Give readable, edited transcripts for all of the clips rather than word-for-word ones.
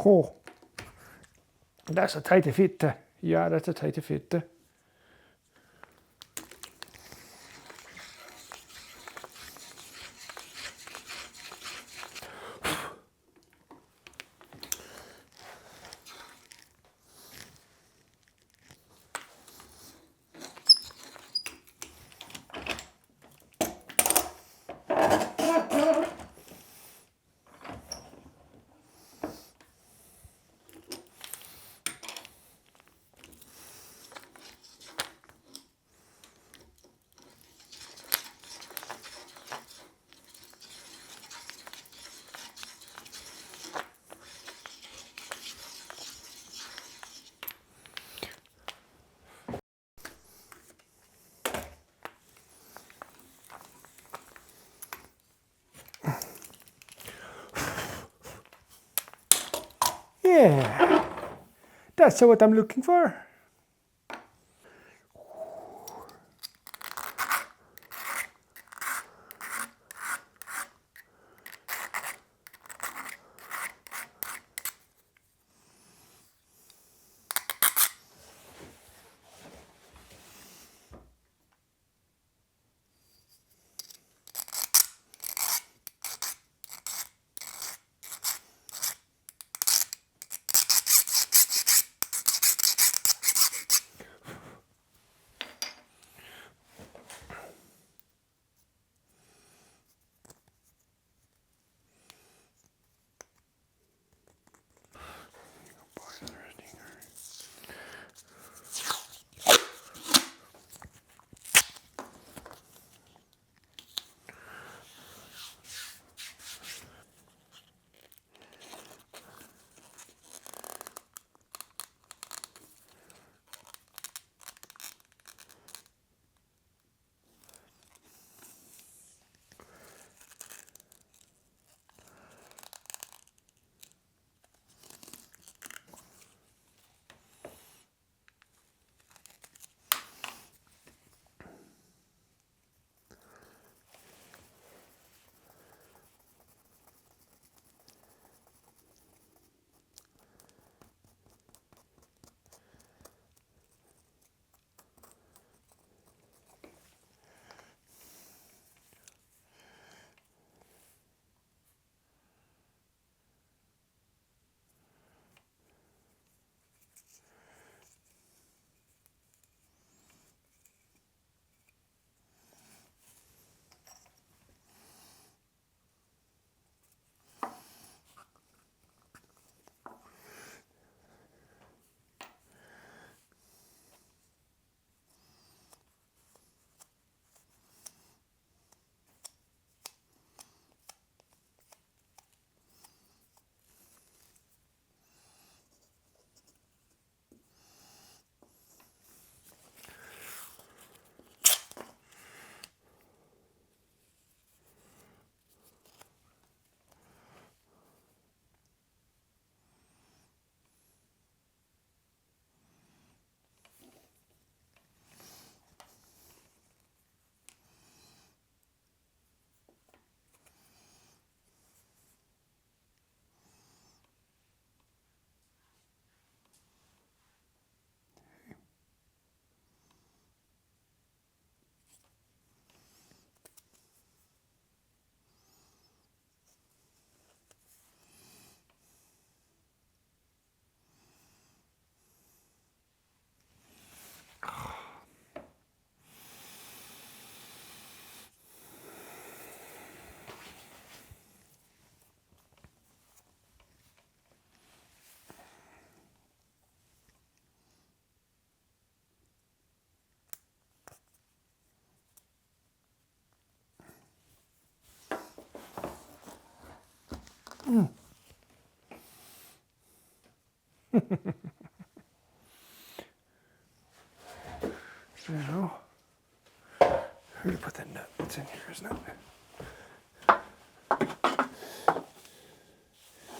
Oh, that's a tighter fit. Yeah, that's a tighter fit. Yeah, that's what I'm looking for. Now, who to put that nut? It's in here, isn't it?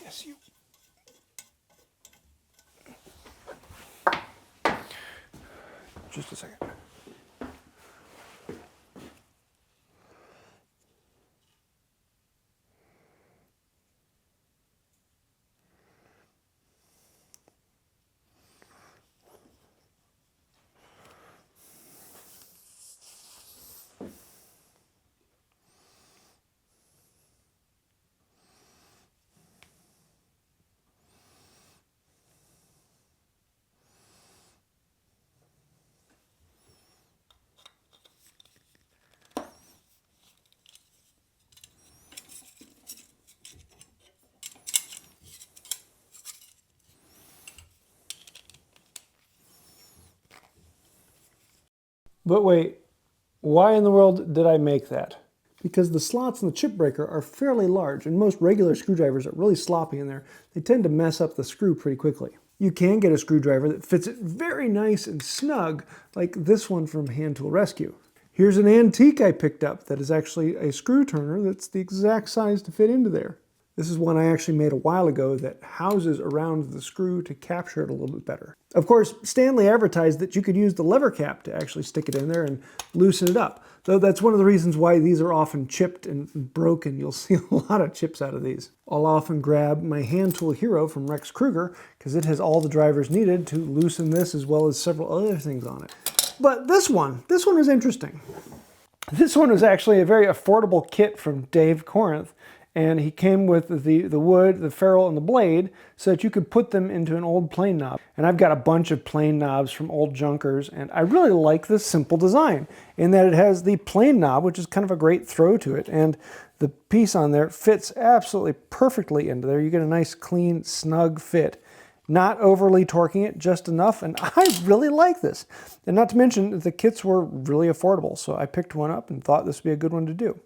Yes, you. Just a second. But wait, why in the world did I make that? Because the slots in the chip breaker are fairly large, and most regular screwdrivers are really sloppy in there. They tend to mess up the screw pretty quickly. You can get a screwdriver that fits it very nice and snug, like this one from Hand Tool Rescue. Here's an antique I picked up that is actually a screw turner that's the exact size to fit into there. This is one I actually made a while ago that houses around the screw to capture it a little bit better. Of course, Stanley advertised that you could use the lever cap to actually stick it in there and loosen it up. Though that's one of the reasons why these are often chipped and broken. You'll see a lot of chips out of these. I'll often grab my Hand Tool Hero from Rex Kruger because it has all the drivers needed to loosen this as well as several other things on it. But this one is interesting. This one was actually a very affordable kit from Dave Corinth, and he came with the wood, the ferrule, and the blade so that you could put them into an old plane knob. And I've got a bunch of plane knobs from old junkers, and I really like this simple design in that it has the plane knob, which is kind of a great throw to it, and the piece on there fits absolutely perfectly into there. You get a nice, clean, snug fit. Not overly torquing it, just enough, and I really like this. And not to mention, the kits were really affordable, so I picked one up and thought this would be a good one to do.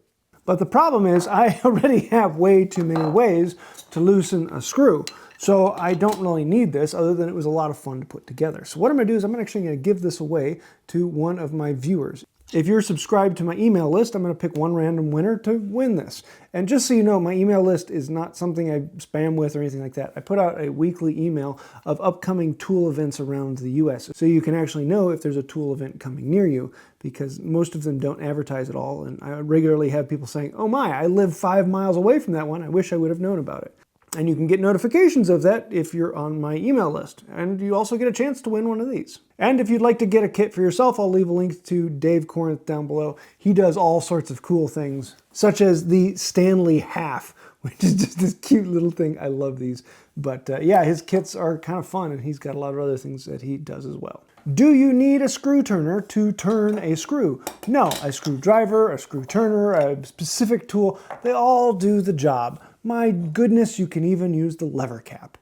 But the problem is I already have way too many ways to loosen a screw. So I don't really need this other than it was a lot of fun to put together. So what I'm gonna do is I'm actually gonna give this away to one of my viewers. If you're subscribed to my email list, I'm gonna pick one random winner to win this. And just so you know, my email list is not something I spam with or anything like that. I put out a weekly email of upcoming tool events around the US. So you can actually know if there's a tool event coming near you, because most of them don't advertise at all. And I regularly have people saying, oh my, I live 5 miles away from that one. I wish I would have known about it. And you can get notifications of that if you're on my email list. And you also get a chance to win one of these. And if you'd like to get a kit for yourself, I'll leave a link to Dave Corinth down below. He does all sorts of cool things, such as the Stanley half, which is just this cute little thing. I love these. But yeah, his kits are kind of fun, and he's got a lot of other things that he does as well. Do you need a screw turner to turn a screw? No, a screwdriver, a screw turner, a specific tool, they all do the job. My goodness, you can even use the lever cap.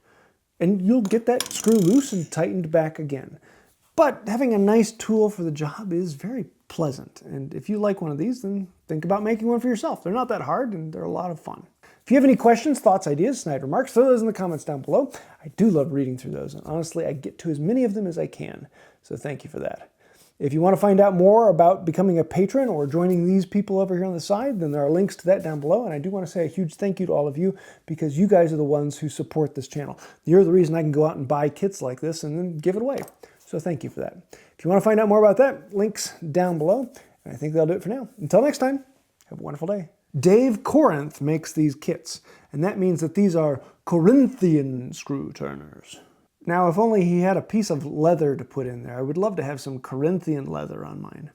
And you'll get that screw loose and tightened back again. But having a nice tool for the job is very pleasant. And if you like one of these, then think about making one for yourself. They're not that hard, and they're a lot of fun. If you have any questions, thoughts, ideas, snide remarks, throw those in the comments down below. I do love reading through those, and honestly, I get to as many of them as I can. So thank you for that. If you want to find out more about becoming a patron or joining these people over here on the side, then there are links to that down below. And I do want to say a huge thank you to all of you, because you guys are the ones who support this channel. You're the reason I can go out and buy kits like this and then give it away. So thank you for that. If you want to find out more about that, links down below. And I think that'll do it for now. Until next time, have a wonderful day. Dave Corinth makes these kits, and that means that these are Corinthian screw turners. Now, if only he had a piece of leather to put in there. I would love to have some Corinthian leather on mine.